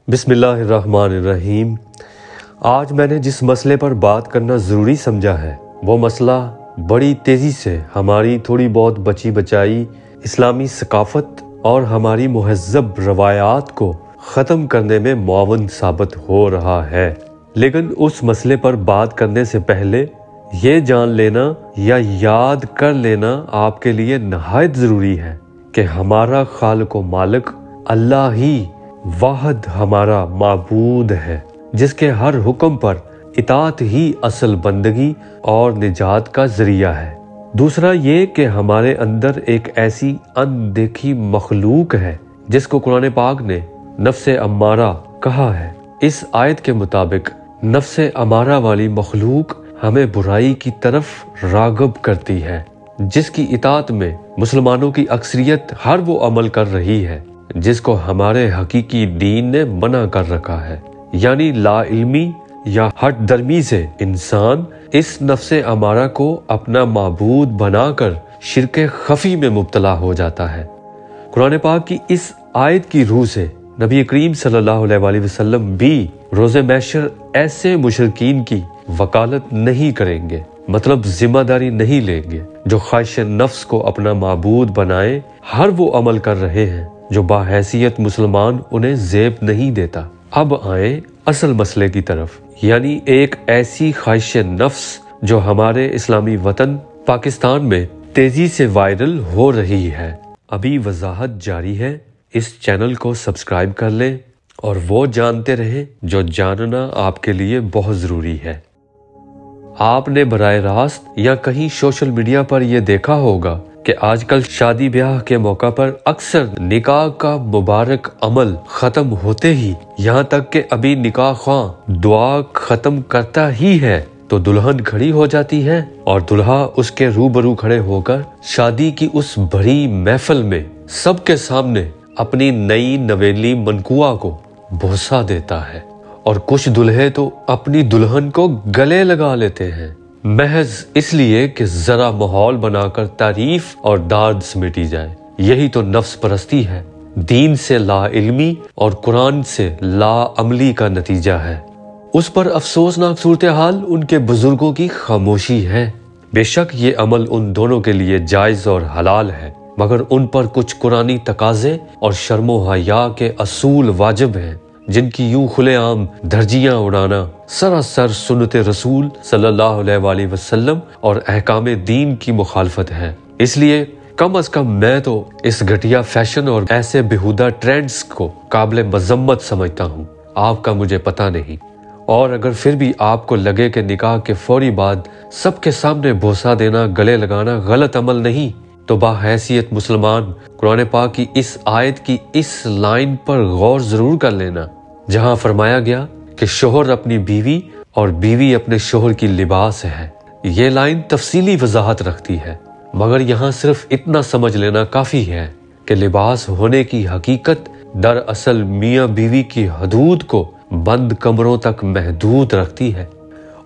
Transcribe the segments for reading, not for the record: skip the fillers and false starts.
بسم اللہ الرحمن الرحیم۔ آج میں نے جس مسئلے پر بات کرنا ضروری سمجھا ہے وہ مسئلہ بڑی تیزی سے ہماری تھوڑی بہت بچی بچائی اسلامی ثقافت اور ہماری مہذب روایات کو ختم کرنے میں معاون ثابت ہو رہا ہے۔ لیکن اس مسئلے پر بات کرنے سے پہلے یہ جان لینا یا یاد کر لینا آپ کے لیے نہایت ضروری ہے کہ ہمارا خالق و مالک اللہ ہی واحد ہمارا معبود ہے، جس کے ہر حکم پر اطاعت ہی اصل بندگی اور نجات کا ذریعہ ہے۔ دوسرا یہ کہ ہمارے اندر ایک ایسی اندیکھی مخلوق ہے جس کو قرآن پاک نے نفس امارہ کہا ہے۔ اس آیت کے مطابق نفس امارہ والی مخلوق ہمیں برائی کی طرف راغب کرتی ہے، جس کی اطاعت میں مسلمانوں کی اکثریت ہر وہ عمل کر رہی ہے جس کو ہمارے حقیقی دین نے منع کر رکھا ہے۔ یعنی لا علمی یا ہٹ درمی سے انسان اس نفس امارہ کو اپنا معبود بنا کر شرک خفی میں مبتلا ہو جاتا ہے۔ قرآن پاک کی اس آیت کی روح سے نبی کریم صلی اللہ علیہ وآلہ وسلم بھی روز محشر ایسے مشرکین کی وکالت نہیں کریں گے، مطلب ذمہ داری نہیں لیں گے جو خواہش نفس کو اپنا معبود بنائے ہر وہ عمل کر رہے ہیں جو باحیثیت مسلمان انہیں زیب نہیں دیتا۔ اب آئیں اصل مسئلے کی طرف، یعنی ایک ایسی خواہش نفس جو ہمارے اسلامی وطن پاکستان میں تیزی سے وائرل ہو رہی ہے۔ ابھی وضاحت جاری ہے، اس چینل کو سبسکرائب کر لیں اور وہ جانتے رہیں جو جاننا آپ کے لیے بہت ضروری ہے۔ آپ نے براہ راست یا کہیں سوشل میڈیا پر یہ دیکھا ہوگا کہ آج کل شادی بیاہ کے موقع پر اکثر نکاح کا مبارک عمل ختم ہوتے ہی، یہاں تک کہ ابھی نکاح خواہ دعا ختم کرتا ہی ہے تو دلہن کھڑی ہو جاتی ہے اور دلہا اس کے روبرو کھڑے ہو کر شادی کی اس بڑی محفل میں سب کے سامنے اپنی نئی نویلی منکوہ کو بوسہ دیتا ہے، اور کچھ دلہے تو اپنی دلہن کو گلے لگا لیتے ہیں محض اس لیے کہ ذرا ماحول بنا کر تعریف اور داد سمیٹی جائے۔ یہی تو نفس پرستی ہے، دین سے لا علمی اور قرآن سے لا عملی کا نتیجہ ہے۔ اس پر افسوسناک صورتحال ان کے بزرگوں کی خاموشی ہے۔ بے شک یہ عمل ان دونوں کے لیے جائز اور حلال ہے، مگر ان پر کچھ قرآنی تقاضے اور شرم و حیا کے اصول واجب ہیں جن کی یوں کھلے عام دھرجیاں اڑانا سراسر سنت رسول صلی اللہ علیہ وآلہ وسلم اور احکام دین کی مخالفت ہے۔ اس لیے کم از کم میں تو اس گھٹیا فیشن اور ایسے بیہودہ ٹرینڈز کو قابل مذمت سمجھتا ہوں۔ آپ کا مجھے پتہ نہیں، اور اگر پھر بھی آپ کو لگے کہ نکاح کے فوری بعد سب کے سامنے بوسہ دینا، گلے لگانا غلط عمل نہیں، تو باحیثیت مسلمان قرآن پاک کی اس آیت کی اس لائن پر غور ضرور کر لینا جہاں فرمایا گیا کہ شوہر اپنی بیوی اور بیوی اپنے شوہر کی لباس ہے۔ یہ لائن تفصیلی وضاحت رکھتی ہے، مگر یہاں صرف اتنا سمجھ لینا کافی ہے کہ لباس ہونے کی حقیقت دراصل میاں بیوی کی حدود کو بند کمروں تک محدود رکھتی ہے۔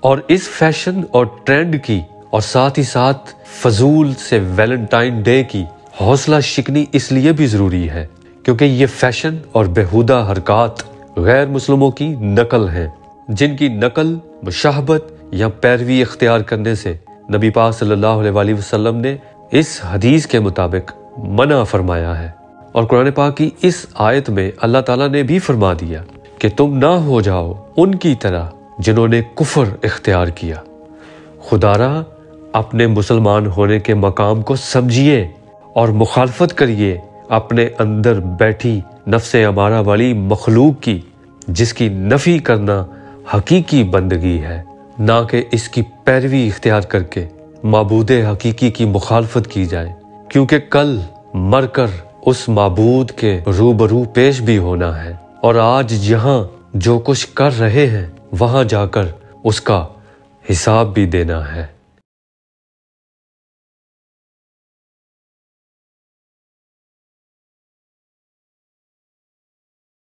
اور اس فیشن اور ٹرینڈ کی اور ساتھ ہی ساتھ فضول سے ویلنٹائن ڈے کی حوصلہ شکنی اس لیے بھی ضروری ہے کیونکہ یہ فیشن اور بیہودہ حرکات غیر مسلموں کی نقل ہیں، جن کی نقل، مشابہت یا پیروی اختیار کرنے سے نبی پاک صلی اللہ علیہ وآلہ وسلم نے اس حدیث کے مطابق منع فرمایا ہے۔ اور قرآن پاک کی اس آیت میں اللہ تعالیٰ نے بھی فرما دیا کہ تم نہ ہو جاؤ ان کی طرح جنہوں نے کفر اختیار کیا۔ خدارا اپنے مسلمان ہونے کے مقام کو سمجھیے اور مخالفت کریے اپنے اندر بیٹھی نفس امارہ والی مخلوق کی، جس کی نفی کرنا حقیقی بندگی ہے، نہ کہ اس کی پیروی اختیار کر کے معبود حقیقی کی مخالفت کی جائے، کیونکہ کل مر کر اس معبود کے روبرو پیش بھی ہونا ہے، اور آج یہاں جو کچھ کر رہے ہیں وہاں جا کر اس کا حساب بھی دینا ہے۔